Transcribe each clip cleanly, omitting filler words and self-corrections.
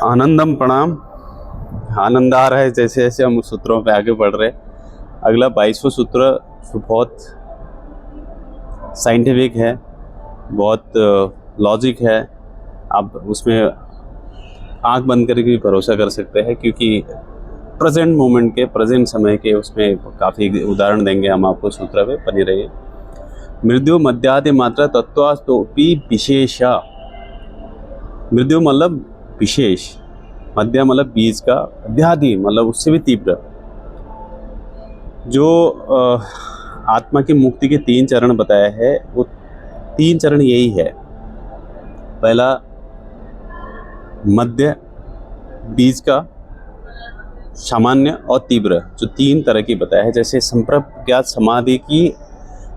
आनंदम प्रणाम। आनंद आ रहा है जैसे जैसे हम सूत्रों पे आगे बढ़ रहे हैं। अगला 22वां सूत्र जो बहुत साइंटिफिक है, बहुत लॉजिक है। आप उसमें आंख बंद करके भी भरोसा कर सकते हैं, क्योंकि प्रेजेंट मोमेंट के, प्रेजेंट समय के उसमें काफ़ी उदाहरण देंगे हम आपको। सूत्र पे बने रहिए। मृत्यु मध्यादि मात्रा तत्वास्तोपि विशेषा। मृत्यु मतलब विशेष, मध्य मतलब बीज का, अध्यादि मतलब उससे भी तीव्र। जो आत्मा की मुक्ति के 3 चरण बताया है, वो 3 चरण यही है। पहला मध्य बीज का, सामान्य और तीव्र, जो 3 तरह की बताया है। जैसे संप्रज्ञात समाधि की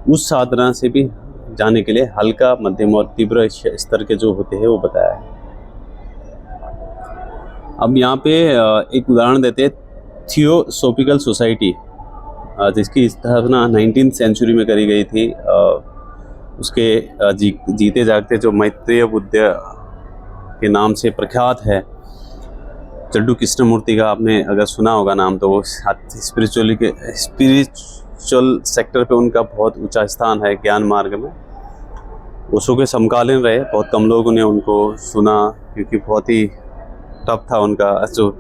उस साधना से भी जाने के लिए हल्का, मध्यम और तीव्र स्तर के जो होते हैं वो बताया है। अब यहाँ पे एक उदाहरण देते हैं। थियोसॉफिकल सोसाइटी, जिसकी स्थापना 19th सेंचुरी में करी गई थी, उसके जीते जागते जो मैत्रेय बुद्ध के नाम से प्रख्यात है, जड्डू कृष्णमूर्ति का आपने अगर सुना होगा नाम, तो वो स्पिरिचुअल सेक्टर पे उनका बहुत ऊंचा स्थान है ज्ञान मार्ग में। उसों के समकालीन रहे, बहुत कम लोगों ने उनको सुना, क्योंकि बहुत ही टफ था उनका जो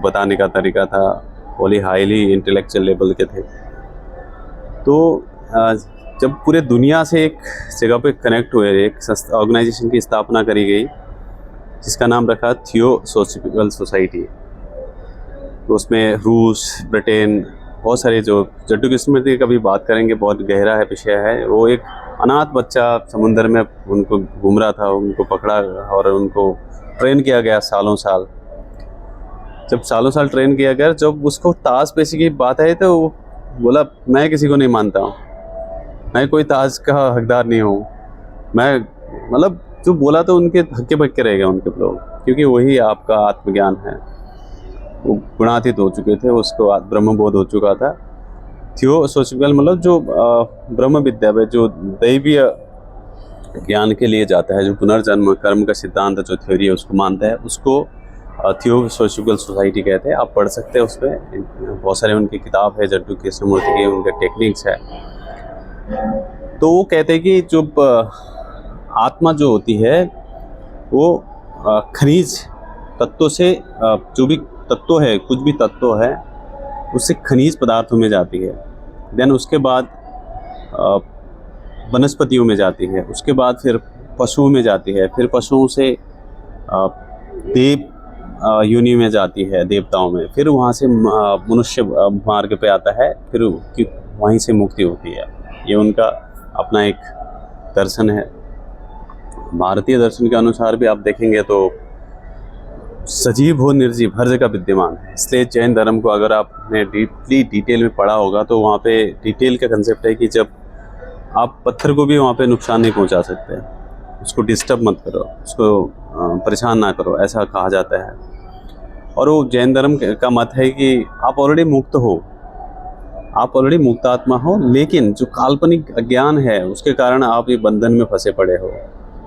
बताने का तरीका था, बहुत हाईली इंटेलेक्चुअल लेवल के थे। तो जब पूरे दुनिया से एक जगह पे कनेक्ट हुए, एक ऑर्गेनाइजेशन की स्थापना करी गई जिसका नाम रखा थियोसॉफिकल सोसाइटी। तो उसमें रूस, ब्रिटेन, बहुत सारे, जो जड्डू कृष्णमूर्ति की कभी बात करेंगे, बहुत गहरा है विषय है। वो एक अनाथ बच्चा समुद्र में उनको घूम रहा था, उनको पकड़ा और उनको ट्रेन किया गया सालों साल। जब सालों साल ट्रेन किया गया, जब उसको ताश पेशी की बात आई तो वो बोला, मैं किसी को नहीं मानता हूँ, मैं कोई ताज का हकदार नहीं हूँ। मैं मतलब जो बोला तो उनके हक्के बक्के रह गए उनके लोग, क्योंकि वही आपका आत्मज्ञान है। वो गुणातीत हो चुके थे, उसको ब्रह्मबोध हो चुका था। थियोसॉफिकल मतलब जो ब्रह्म विद्या में जो दैवीय ज्ञान के लिए जाता है, जो पुनर्जन्म कर्म का सिद्धांत जो थ्योरी है उसको मानता है, उसको थियोसॉफिकल सोसाइटी कहते हैं। आप पढ़ सकते हैं, उसमें बहुत सारे उनकी किताब है जड्डू कृष्णमूर्ति की, उनके टेक्निक्स है। तो वो कहते हैं कि जो आत्मा जो होती है वो खनिज तत्वों से, जो भी तत्व है, कुछ भी तत्व है, उससे खनिज पदार्थों में जाती है। देन उसके बाद वनस्पतियों में जाती है, उसके बाद फिर पशुओं में जाती है, फिर पशुओं से देव योनि में जाती है, देवताओं में, फिर वहाँ से मनुष्य मार्ग पे आता है, फिर वहीं से मुक्ति होती है। ये उनका अपना एक दर्शन है। भारतीय दर्शन के अनुसार भी आप देखेंगे तो सजीव हो निर्जीव हर जगह विद्यमान है। इसलिए जैन धर्म को अगर आपने डीपली डिटेल में पढ़ा होगा तो वहाँ पे डिटेल का कंसेप्ट है कि जब आप पत्थर को भी वहाँ पे नुकसान नहीं पहुँचा सकते, उसको डिस्टर्ब मत करो, उसको परेशान ना करो, ऐसा कहा जाता है। और वो जैन धर्म का मत है कि आप ऑलरेडी मुक्त हो, आप ऑलरेडी मुक्तात्मा हो, लेकिन जो काल्पनिक अज्ञान है उसके कारण आप ये बंधन में फंसे पड़े हो।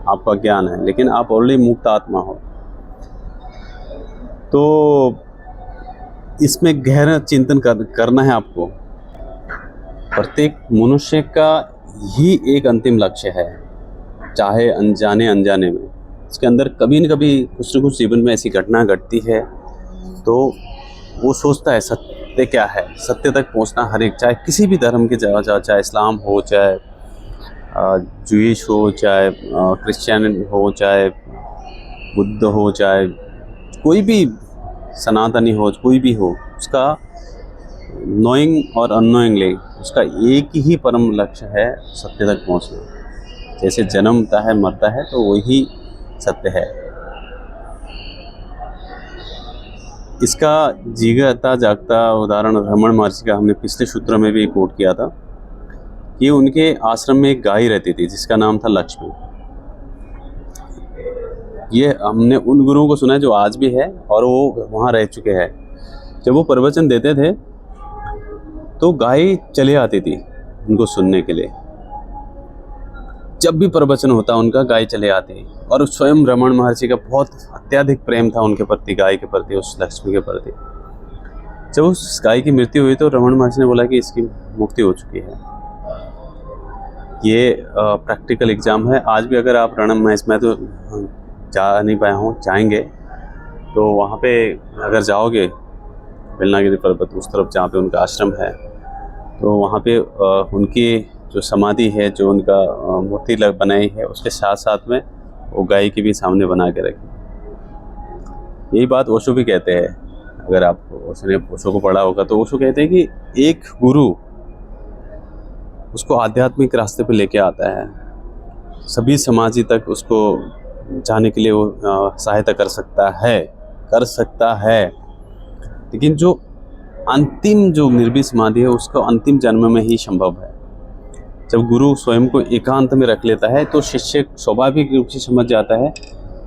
आपका ज्ञान है, लेकिन आप ऑलरेडी मुक्त आत्मा हो। तो इसमें गहरा चिंतन करना है आपको। प्रत्येक मनुष्य का ही एक अंतिम लक्ष्य है, चाहे अनजाने अनजाने में। इसके अंदर कभी न कभी कुछ न कुछ जीवन में ऐसी घटना घटती है, तो वो सोचता है सत्य क्या है। सत्य तक पहुंचना हर एक, चाहे किसी भी धर्म के, चाहे इस्लाम हो, चाहे जूइश हो, चाहे क्रिश्चियन हो, चाहे बुद्ध हो, चाहे कोई भी सनातनी हो, कोई भी हो, उसका नोइंग और अननोइंगली उसका एक ही परम लक्ष्य है, सत्य तक पहुंचना। जैसे जन्मता है, मरता है, तो वही सत्य है। इसका जीता जागता उदाहरण रमण महर्षि का हमने पिछले सूत्र में भी कोट किया था कि उनके आश्रम में एक गाय रहती थी जिसका नाम था लक्ष्मी। ये हमने उन गुरुओं को सुना है जो आज भी है और वो वहाँ रह चुके हैं। जब वो प्रवचन देते थे तो गाय चले आती थी उनको सुनने के लिए। जब भी प्रवचन होता उनका गाय चले आती। और स्वयं रमण महर्षि का बहुत अत्यधिक प्रेम था उनके प्रति, गाय के प्रति, उस लक्ष्मी के प्रति। जब उस गाय की मृत्यु हुई तो रमण महर्षि ने बोला कि इसकी मुक्ति हो चुकी है। ये प्रैक्टिकल एग्जाम है। आज भी अगर आप रणम महस में तो जा नहीं पाया हूँ, जाएंगे तो वहाँ पे अगर जाओगे बेलनागिरी पर्वत उस तरफ जहाँ पे उनका आश्रम है, तो वहाँ पे उनकी जो समाधि है, जो उनका मूर्ति बनाई है, उसके साथ साथ में वो गाय की भी सामने बना के रखी। यही बात ओशो भी कहते हैं। अगर आप ओशो को पढ़ा होगा तो ओशो कहते हैं कि एक गुरु उसको आध्यात्मिक रास्ते पे लेके आता है, सभी समाधि तक उसको जाने के लिए वो सहायता कर सकता है। लेकिन जो अंतिम जो निर्भी समाधि है उसको अंतिम जन्म में ही संभव है। जब गुरु स्वयं को एकांत में रख लेता है तो शिष्य स्वाभाविक रूप से समझ जाता है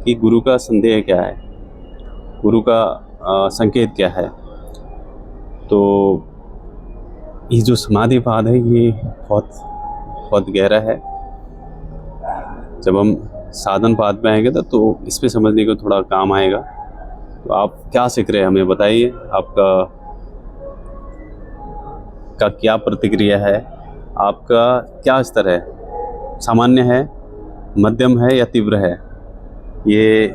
कि गुरु का संदेह क्या है, गुरु का संकेत क्या है। तो ये जो समाधिपाद है ये बहुत गहरा है। जब हम साधन पाद में आएंगे तो इस पे समझने को थोड़ा काम आएगा। तो आप क्या सीख रहे हैं हमें बताइए, आपका क्या प्रतिक्रिया है, आपका क्या स्तर है, सामान्य है, मध्यम है या तीव्र है। ये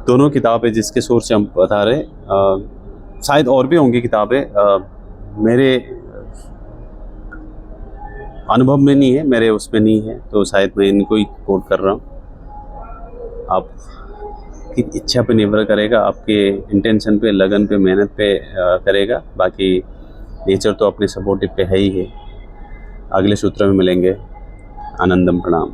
दोनों किताबें जिसके सोर्स से हम बता रहे, शायद और भी होंगी किताबें, मेरे अनुभव में नहीं है, मेरे उसमें नहीं है, तो शायद मैं इनको ही कोट कर रहा हूँ। आपकी इच्छा पे निर्भर करेगा, आपके इंटेंशन पे, लगन पे, मेहनत पे करेगा। बाकी नेचर तो अपने सपोर्टिव पे है ही है। अगले सूत्र में मिलेंगे। आनंदम, प्रणाम।